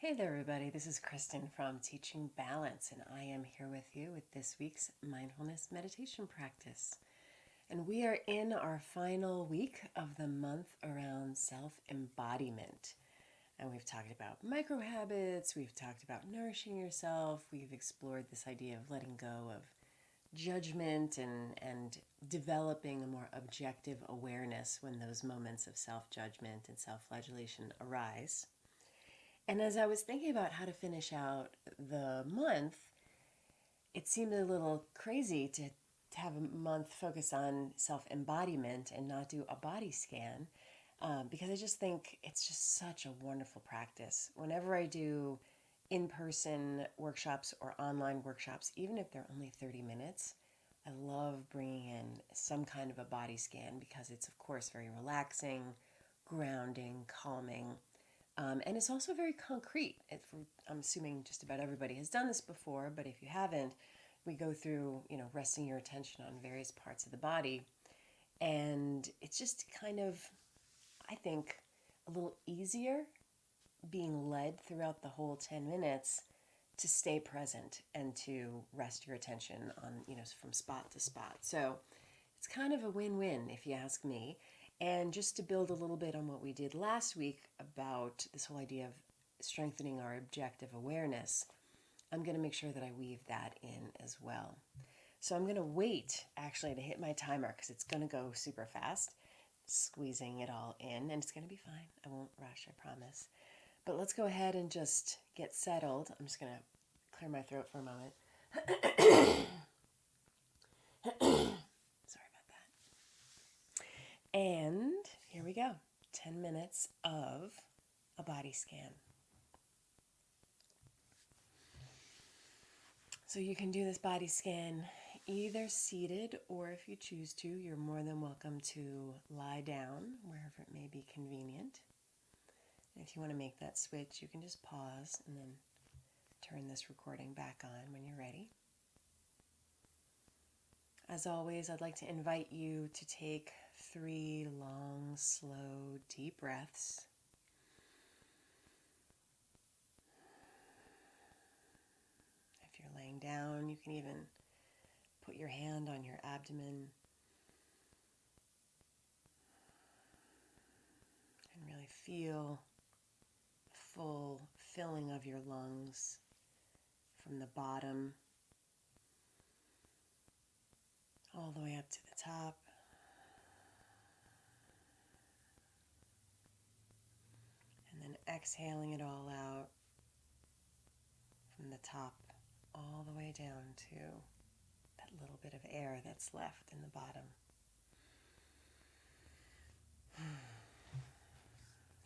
Hey there, everybody. This is Kristin from Teaching Balance, and I am here with you with this week's mindfulness meditation practice. And we are in our final week of the month around self-embodiment. And we've talked about micro habits, we've talked about nourishing yourself, we've explored this idea of letting go of judgment and developing a more objective awareness when those moments of self-judgment and self-flagellation arise. And as I was thinking about how to finish out the month, it seemed a little crazy to have a month focus on self-embodiment and not do a body scan, because I just think it's just such a wonderful practice. Whenever I do in-person workshops or online workshops, even if they're only 30 minutes, I love bringing in some kind of a body scan because it's, of course, very relaxing, grounding, calming. And it's also very concrete. I'm assuming just about everybody has done this before, but if you haven't, we go through, resting your attention on various parts of the body. And it's just kind of, I think, a little easier being led throughout the whole 10 minutes to stay present and to rest your attention on, from spot to spot. So it's kind of a win-win if you ask me. And just to build a little bit on what we did last week about this whole idea of strengthening our objective awareness, I'm going to make sure that I weave that in as well. So I'm going to wait actually to hit my timer because it's going to go super fast, squeezing it all in, and it's going to be fine. I won't rush, I promise. But let's go ahead and just get settled. I'm just going to clear my throat for a moment. Sorry about that. And here we go. 10 minutes of a body scan. So you can do this body scan either seated, or if you choose to, you're more than welcome to lie down wherever it may be convenient. And if you want to make that switch, you can just pause and then turn this recording back on when you're ready. As always, I'd like to invite you to take 3 long, slow, deep breaths. If you're laying down, you can even put your hand on your abdomen and really feel the full filling of your lungs from the bottom all the way up to the top. And then exhaling it all out from the top all the way down to that little bit of air that's left in the bottom.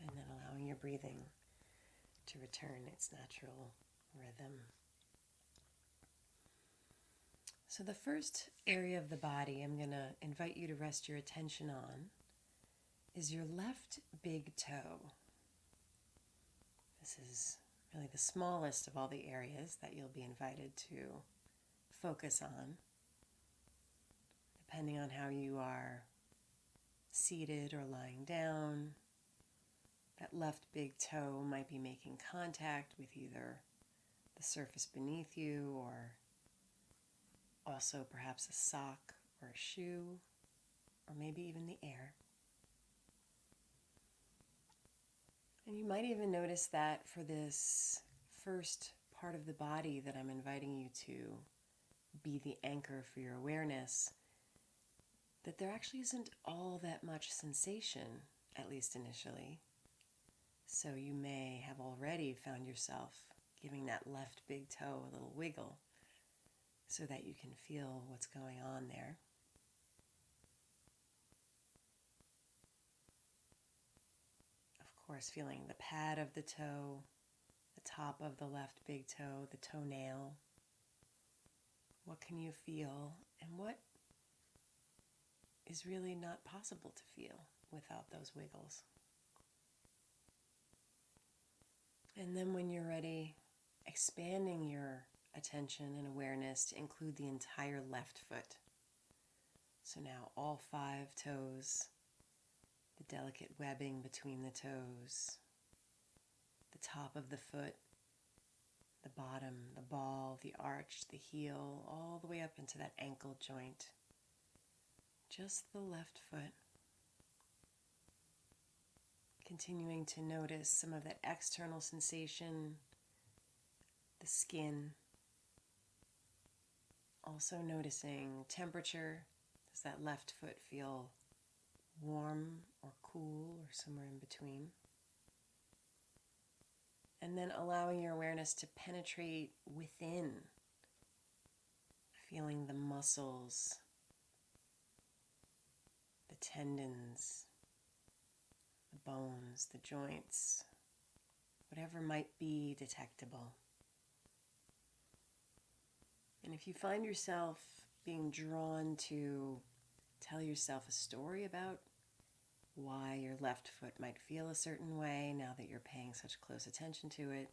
And then allowing your breathing to return its natural rhythm. So the first area of the body I'm going to invite you to rest your attention on is your left big toe. This is really the smallest of all the areas that you'll be invited to focus on, depending on how you are seated or lying down. That left big toe might be making contact with either the surface beneath you or also perhaps a sock or a shoe or maybe even the air. And you might even notice that for this first part of the body that I'm inviting you to be the anchor for your awareness, that there actually isn't all that much sensation, at least initially. So you may have already found yourself giving that left big toe a little wiggle so that you can feel what's going on there. Of course, feeling the pad of the toe, the top of the left big toe, the toenail. What can you feel, and what is really not possible to feel without those wiggles? And then when you're ready, expanding your attention and awareness to include the entire left foot. So now all 5 toes, the delicate webbing between the toes, the top of the foot, the bottom, the ball, the arch, the heel, all the way up into that ankle joint. Just the left foot. Continuing to notice some of that external sensation, the skin. Also noticing temperature. Does that left foot feel warm or cool or somewhere in between? And then allowing your awareness to penetrate within, feeling the muscles, the tendons, the bones, the joints, whatever might be detectable. And if you find yourself being drawn to tell yourself a story about why your left foot might feel a certain way now that you're paying such close attention to it,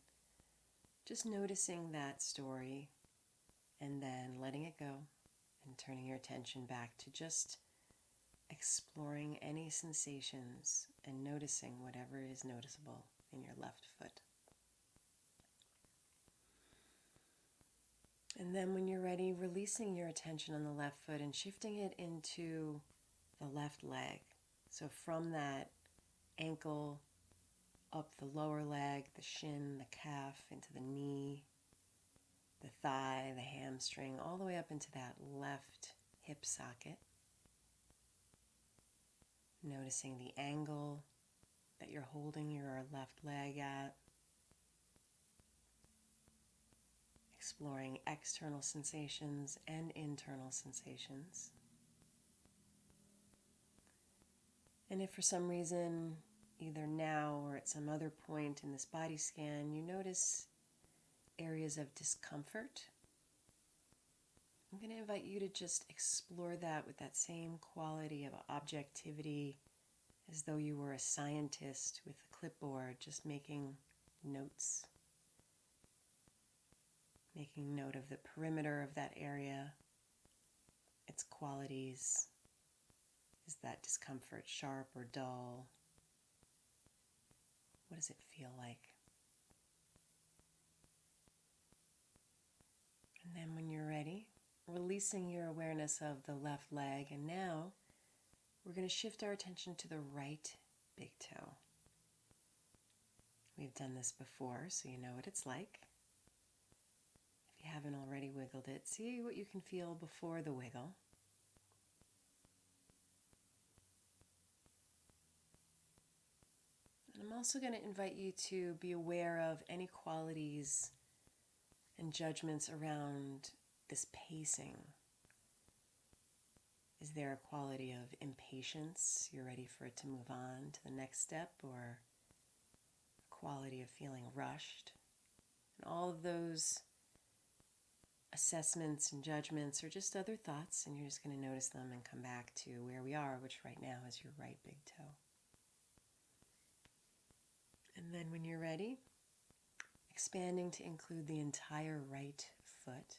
just noticing that story and then letting it go and turning your attention back to just exploring any sensations and noticing whatever is noticeable in your left foot. And then when you're ready, releasing your attention on the left foot and shifting it into the left leg. So from that ankle, up the lower leg, the shin, the calf, into the knee, the thigh, the hamstring, all the way up into that left hip socket. Noticing the angle that you're holding your left leg at. Exploring external sensations and internal sensations. And if for some reason, either now or at some other point in this body scan, you notice areas of discomfort, I'm going to invite you to just explore that with that same quality of objectivity, as though you were a scientist with a clipboard, just making notes. Making note of the perimeter of that area, its qualities. Is that discomfort sharp or dull? What does it feel like? And then when you're ready, releasing your awareness of the left leg, and now we're going to shift our attention to the right big toe. We've done this before, so you know what it's like. If you haven't already wiggled it, see what you can feel before the wiggle. And I'm also going to invite you to be aware of any qualities and judgments around this pacing. Is there a quality of impatience? You're ready for it to move on to the next step, or a quality of feeling rushed? And all of those assessments and judgments are just other thoughts, and you're just going to notice them and come back to where we are, which right now is your right big toe. And then when you're ready, expanding to include the entire right foot.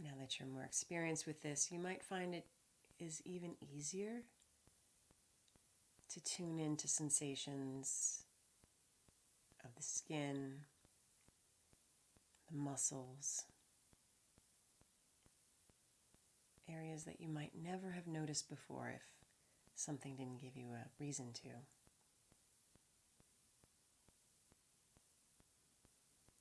Now that you're more experienced with this, you might find it is even easier to tune into sensations of the skin, the muscles, areas that you might never have noticed before if something didn't give you a reason to.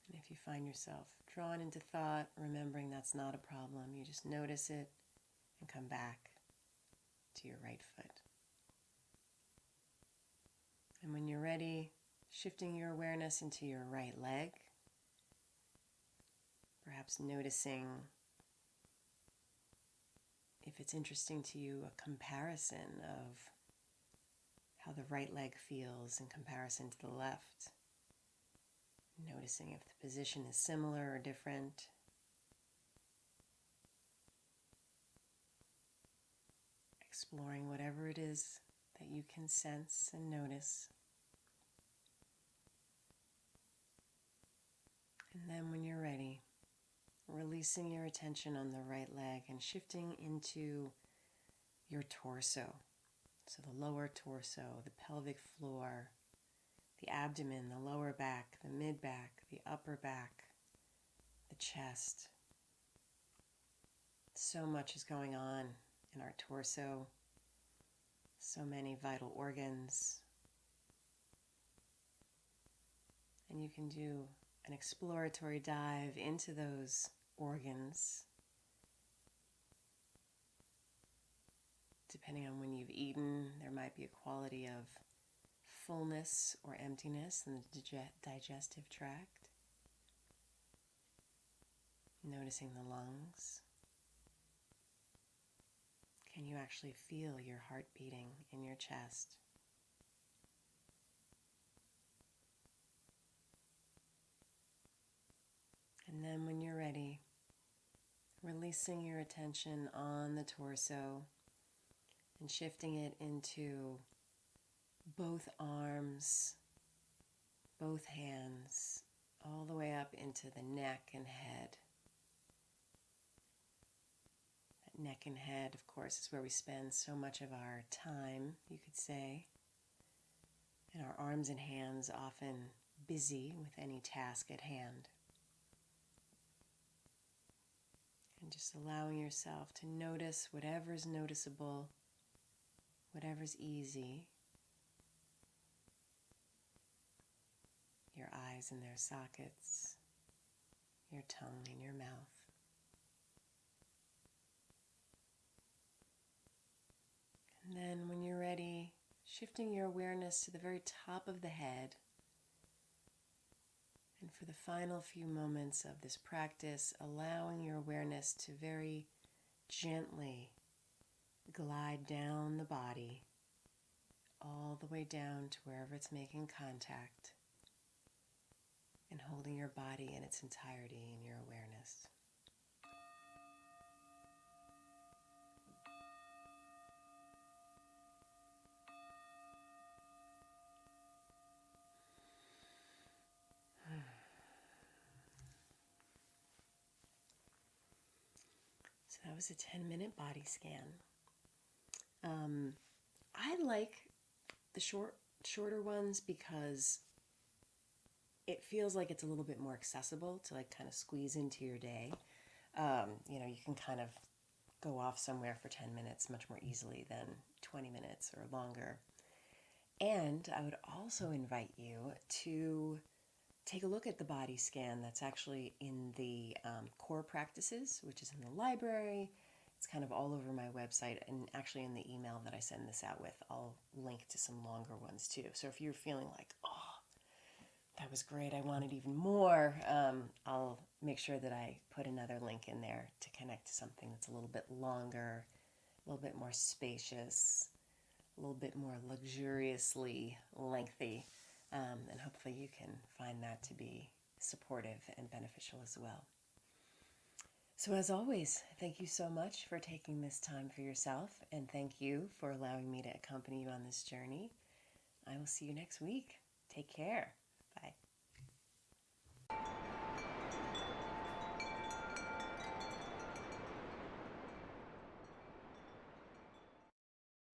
And if you find yourself drawn into thought, remembering that's not a problem, you just notice it and come back to your right foot. And when you're ready, shifting your awareness into your right leg, perhaps noticing, if it's interesting to you, a comparison of how the right leg feels in comparison to the left. Noticing if the position is similar or different. Exploring whatever it is that you can sense and notice. And then when you're ready, releasing your attention on the right leg and shifting into your torso. So the lower torso, the pelvic floor, the abdomen, the lower back, the mid back, the upper back, the chest. So much is going on in our torso, so many vital organs. And you can do an exploratory dive into those organs, depending on when you've eaten. There might be a quality of fullness or emptiness in the digestive tract. Noticing the lungs. Can you actually feel your heart beating in your chest? And then when you're ready, releasing your attention on the torso and shifting it into both arms, both hands, all the way up into the neck and head. That neck and head, of course, is where we spend so much of our time, you could say. And our arms and hands often busy with any task at hand. And just allowing yourself to notice whatever's noticeable, whatever's easy. Your eyes in their sockets, your tongue in your mouth. And then when you're ready, shifting your awareness to the very top of the head. And for the final few moments of this practice, allowing your awareness to very gently glide down the body, all the way down to wherever it's making contact, and holding your body in its entirety in your awareness. So that was a 10-minute body scan. I like the shorter ones because it feels like it's a little bit more accessible to like kind of squeeze into your day. You can kind of go off somewhere for 10 minutes much more easily than 20 minutes or longer. And I would also invite you to take a look at the body scan that's actually in the core practices, which is in the library. It's kind of all over my website, and actually in the email that I send this out with, I'll link to some longer ones too. So if you're feeling like, oh, that was great, I wanted even more, I'll make sure that I put another link in there to connect to something that's a little bit longer, a little bit more spacious, a little bit more luxuriously lengthy, and hopefully you can find that to be supportive and beneficial as well. So as always, thank you so much for taking this time for yourself, and thank you for allowing me to accompany you on this journey. I will see you next week. Take care. Bye.